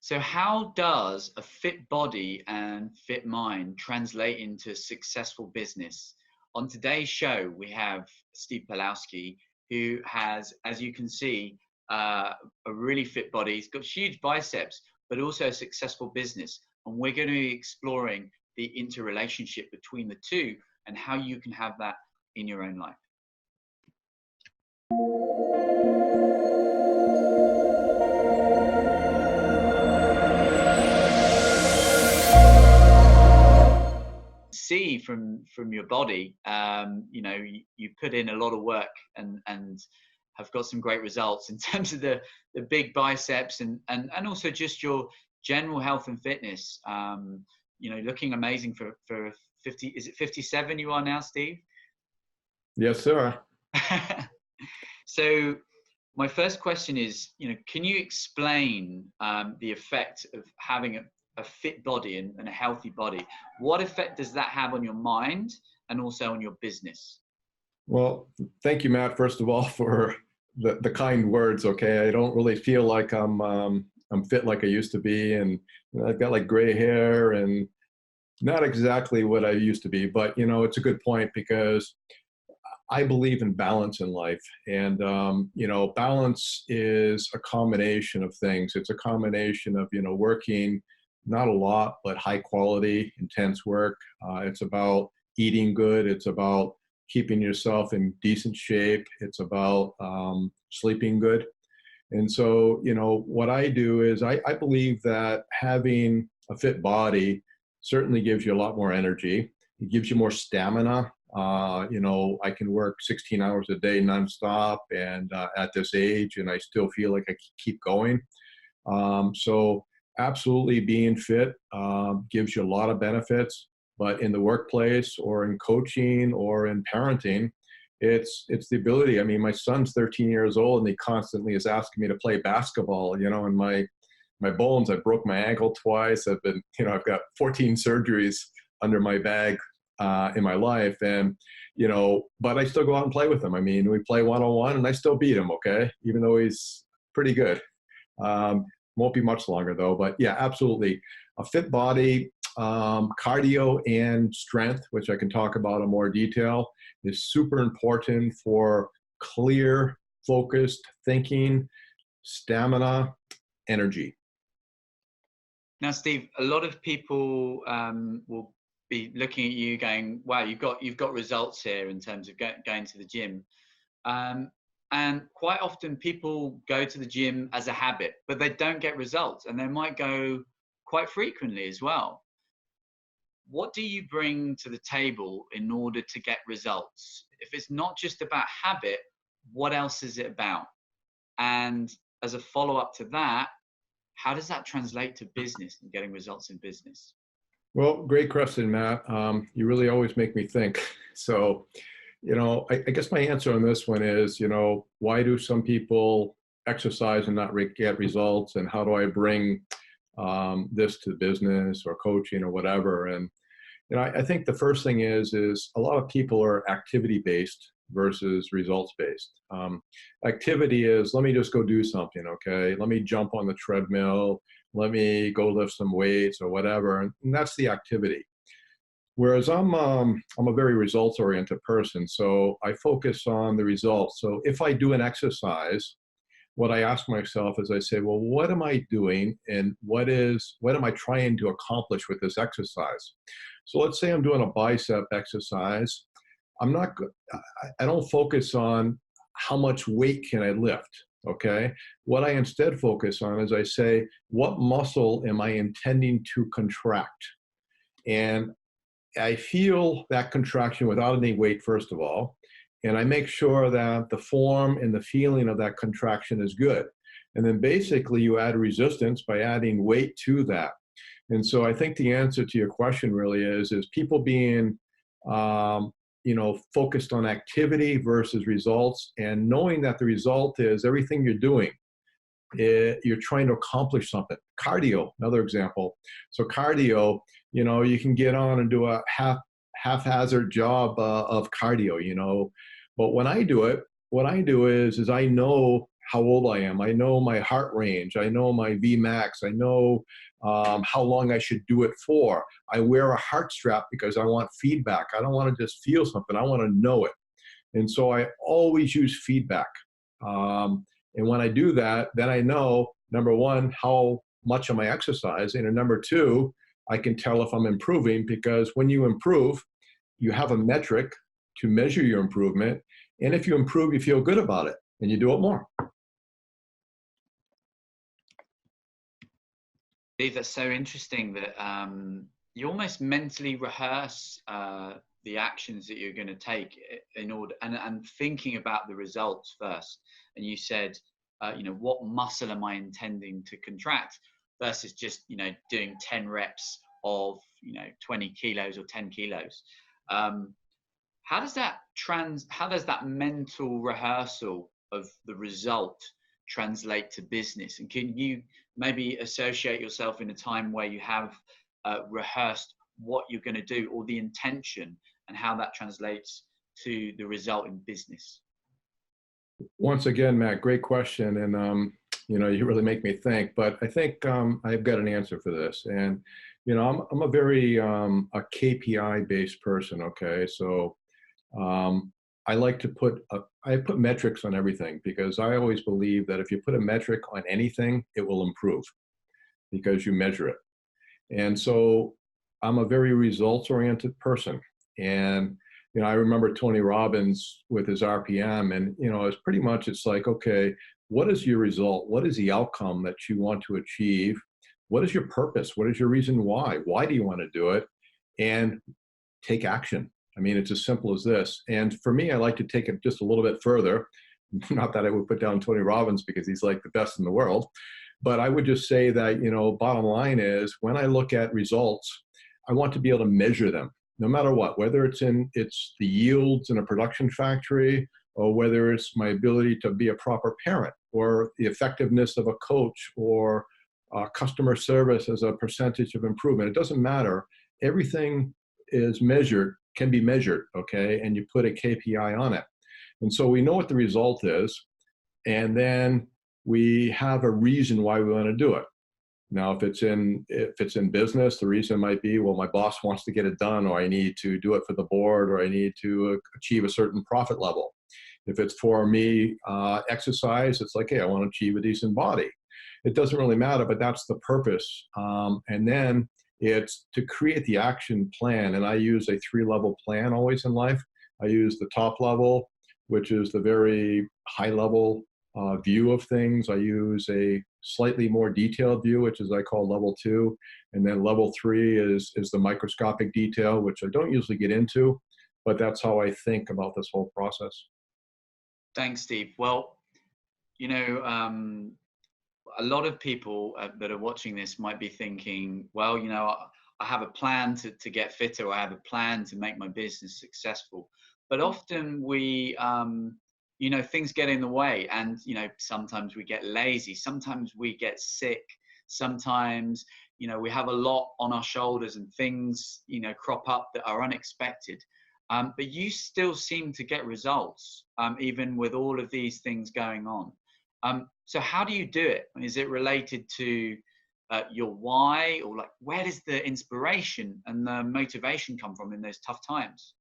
So how does a fit body and fit mind translate into successful business? On today's show, we have Steve Pawlowski, who has, as you can see, a really fit body. He's got huge biceps, but also a successful business. And we're going to be exploring the interrelationship between the two and how you can have that in your own life. See from your body, you put in a lot of work and have got some great results in terms of the big biceps and also just your general health and fitness. Looking amazing for 50. Is it 57 you are now, Steve? Yes, sir. So my first question is, can you explain the effect of having a fit body and a healthy body? What effect does that have on your mind and also on your business? Well, thank you, Matt, first of all, for the kind words. Okay, I don't really feel like I'm fit like I used to be, and I've got like gray hair and not exactly what I used to be, but it's a good point because I believe in balance in life. And, balance is a combination of things. It's a combination of, working not a lot, but high quality, intense work. It's about eating good. It's about keeping yourself in decent shape. It's about sleeping good. And so, what I do is I believe that having a fit body certainly gives you a lot more energy. It gives you more stamina. I can work 16 hours a day nonstop, and at this age, and I still feel like I keep going. So absolutely being fit gives you a lot of benefits, but in the workplace or in coaching or in parenting, it's the ability. I mean, my son's 13 years old and he constantly is asking me to play basketball, and my bones, I broke my ankle twice. I've got 14 surgeries under my bag in my life. And, but I still go out and play with him. I mean, we play one-on-one and I still beat him. Okay. Even though he's pretty good. Won't be much longer though, but yeah, absolutely. A fit body, cardio and strength, which I can talk about in more detail, is super important for clear, focused thinking, stamina, energy. Now, Steve, a lot of people will be looking at you going, wow, you've got results here in terms of going to the gym. And quite often people go to the gym as a habit, but they don't get results, and they might go quite frequently as well. What do you bring to the table in order to get results? If it's not just about habit, what else is it about? And as a follow-up to that, how does that translate to business and getting results in business? Well, great question, Matt. You really always make me think. So, I guess my answer on this one is, why do some people exercise and not get results? And how do I bring this to business or coaching or whatever? And, I think the first thing is a lot of people are activity-based versus results-based. Activity is, let me just go do something, okay? Let me jump on the treadmill. Let me go lift some weights or whatever. And that's the activity. Whereas I'm a very results-oriented person, so I focus on the results. So if I do an exercise, what I ask myself is I say, well, what am I doing, and what am I trying to accomplish with this exercise? So let's say I'm doing a bicep exercise. I don't focus on how much weight can I lift, okay? What I instead focus on is I say, what muscle am I intending to contract? And I feel that contraction without any weight, first of all, and I make sure that the form and the feeling of that contraction is good. And then basically you add resistance by adding weight to that. And so I think the answer to your question really is people being, focused on activity versus results, and knowing that the result is everything you're doing. You're trying to accomplish something. Cardio, another example. So cardio, you can get on and do a haphazard job of cardio, but when I do it, what I do is I know how old I am. I know my heart range. I know my Vmax. I know how long I should do it for. I wear a heart strap because I want feedback. I don't want to just feel something. I want to know it. And so I always use feedback. And when I do that, then I know, number one, how much am I exercising? And number two, I can tell if I'm improving, because when you improve, you have a metric to measure your improvement. And if you improve, you feel good about it and you do it more. Steve, that's so interesting that you almost mentally rehearse the actions that you're going to take in order, and thinking about the results first. And you said, what muscle am I intending to contract versus just, doing 10 reps of, 20 kilos or 10 kilos. How does that mental rehearsal of the result translate to business? And can you maybe associate yourself in a time where you have rehearsed what you're going to do, or the intention, and how that translates to the result in business? Once again, Matt, great question. And, you really make me think, but I think I've got an answer for this. And, I'm a very a KPI based person. Okay. So I like to I put metrics on everything, because I always believe that if you put a metric on anything, it will improve because you measure it. And so I'm a very results oriented person. And, I remember Tony Robbins with his RPM, and, it's like, okay, what is your result? What is the outcome that you want to achieve? What is your purpose? What is your reason why? Why do you want to do it? And take action. I mean, it's as simple as this. And for me, I like to take it just a little bit further. Not that I would put down Tony Robbins because he's like the best in the world, but I would just say that, bottom line is, when I look at results, I want to be able to measure them, no matter what, whether it's the yields in a production factory, or whether it's my ability to be a proper parent, or the effectiveness of a coach, or customer service as a percentage of improvement. It doesn't matter. Everything can be measured, okay? And you put a KPI on it. And so we know what the result is, and then we have a reason why we want to do it. Now, if it's in business, the reason might be, well, my boss wants to get it done, or I need to do it for the board, or I need to achieve a certain profit level. If it's for me, exercise, it's like, hey, I want to achieve a decent body. It doesn't really matter, but that's the purpose. And then it's to create the action plan. And I use a 3-level plan always in life. I use the top level, which is the very high level view of things. I use a slightly more detailed view, which is I call level 2. And then level 3 is the microscopic detail, which I don't usually get into, but that's how I think about this whole process. Thanks, Steve. Well, a lot of people that are watching this might be thinking, well, I have a plan to get fitter, or I have a plan to make my business successful. But often we, things get in the way, and, sometimes we get lazy, sometimes we get sick, sometimes, we have a lot on our shoulders, and things, crop up that are unexpected. But you still seem to get results, even with all of these things going on. So how do you do it? Is it related to your why, or like, where does the inspiration and the motivation come from in those tough times?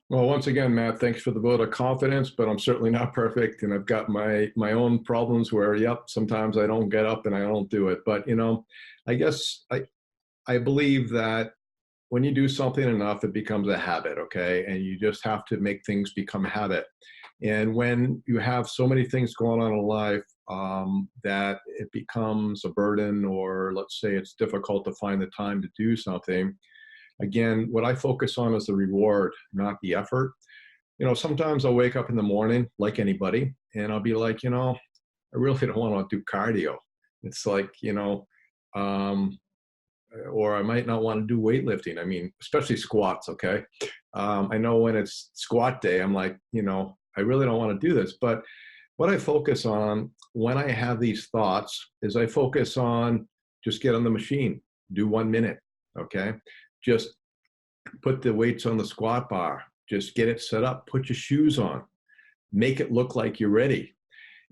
Well, once again, Matt, thanks for the vote of confidence, but I'm certainly not perfect. And I've got my own problems where, sometimes I don't get up and I don't do it. But, I guess I believe that when you do something enough, it becomes a habit, okay? And you just have to make things become a habit. And when you have so many things going on in life that it becomes a burden, or let's say it's difficult to find the time to do something, again, what I focus on is the reward, not the effort. Sometimes I'll wake up in the morning like anybody, and I'll be like, I really don't want to do cardio. It's like, or I might not want to do weightlifting. I mean, especially squats, okay? I know when it's squat day, I'm like, I really don't want to do this. But what I focus on when I have these thoughts is I focus on just get on the machine, do 1 minute, okay? Just put the weights on the squat bar, just get it set up, put your shoes on, make it look like you're ready.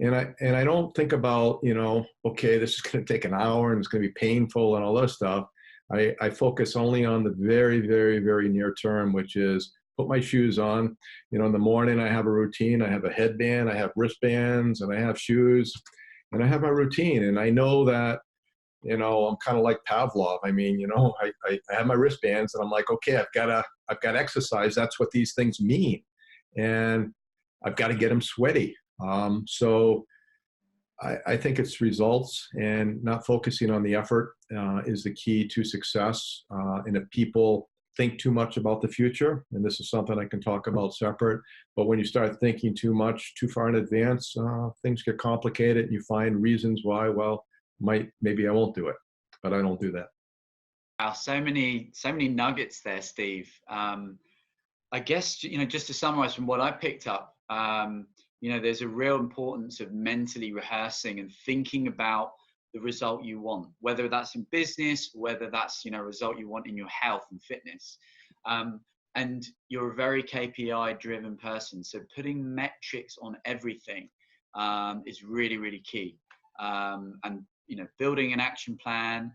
And I don't think about, you know, okay, this is going to take an hour and it's going to be painful and all this stuff. I focus only on the very, very, very near term, which is put my shoes on. You know, in the morning I have a routine. I have a headband, I have wristbands, and I have shoes, and I have my routine. And I know that, you know, I'm kind of like Pavlov. I mean, you know, I have my wristbands, and I'm like, okay, I've got to exercise. That's what these things mean, and I've got to get them sweaty. So I think it's results, and not focusing on the effort is the key to success. And if people think too much about the future, and this is something I can talk about separate, but when you start thinking too much, too far in advance, things get complicated, and you find reasons why, well, maybe I won't do it, but I don't do that. Wow, so many nuggets there, Steve. I guess, you know, just to summarize from what I picked up, you know, there's a real importance of mentally rehearsing and thinking about the result you want, whether that's in business, whether that's, you know, a result you want in your health and fitness. And you're a very KPI driven person. So putting metrics on everything is really, really key. And, you know, building an action plan,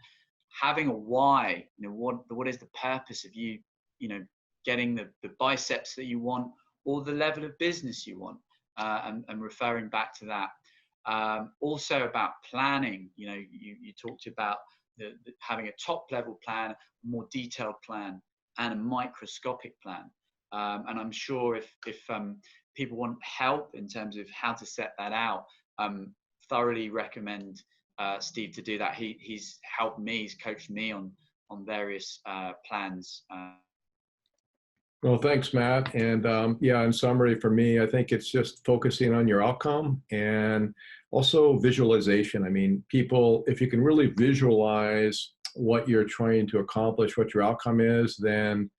having a why, you know, what is the purpose of you, you know, getting the biceps that you want, or the level of business you want, and referring back to that. Also about planning, you know, you talked about having a top level plan, a more detailed plan, and a microscopic plan. And I'm sure if people want help in terms of how to set that out, thoroughly recommend Steve to do that. He's helped me, he's coached me on various plans. Well, thanks, Matt. And yeah, in summary, for me, I think it's just focusing on your outcome, and also visualization. I mean, people, if you can really visualize what you're trying to accomplish, what your outcome is, then,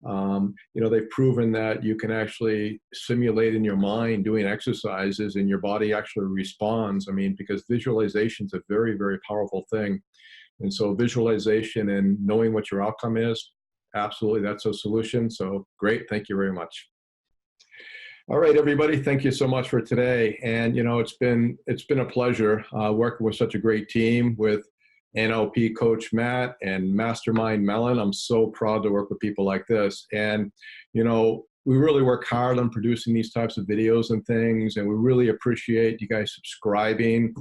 you know, they've proven that you can actually simulate in your mind doing exercises, and your body actually responds. I mean, because visualization is a very, very powerful thing. And so visualization and knowing what your outcome is, absolutely, that's a solution. So great. Thank you very much. All right, everybody. Thank you so much for today. And, you know, it's been a pleasure working with such a great team with NLP Coach Matt and Mastermind Melon. I'm so proud to work with people like this. And, you know, we really work hard on producing these types of videos and things. And we really appreciate you guys subscribing.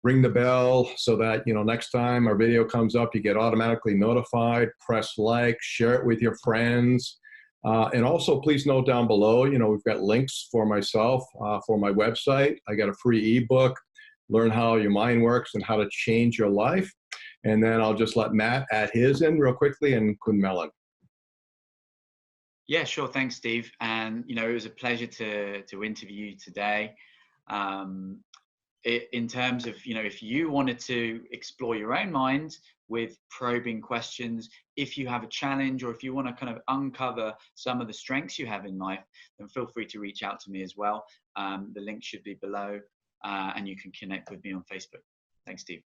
Ring the bell so that, you know, next time our video comes up, you get automatically notified. Press like, share it with your friends. And also, please note down below, you know, we've got links for myself, for my website. I got a free ebook, Learn How Your Mind Works and How to Change Your Life. And then I'll just let Matt add his in real quickly, and Kun Melon. Yeah, sure. Thanks, Steve. And, you know, it was a pleasure to interview you today. In terms of, you know, if you wanted to explore your own mind with probing questions, if you have a challenge, or if you want to kind of uncover some of the strengths you have in life, then feel free to reach out to me as well. The link should be below, and you can connect with me on Facebook. Thanks, Steve.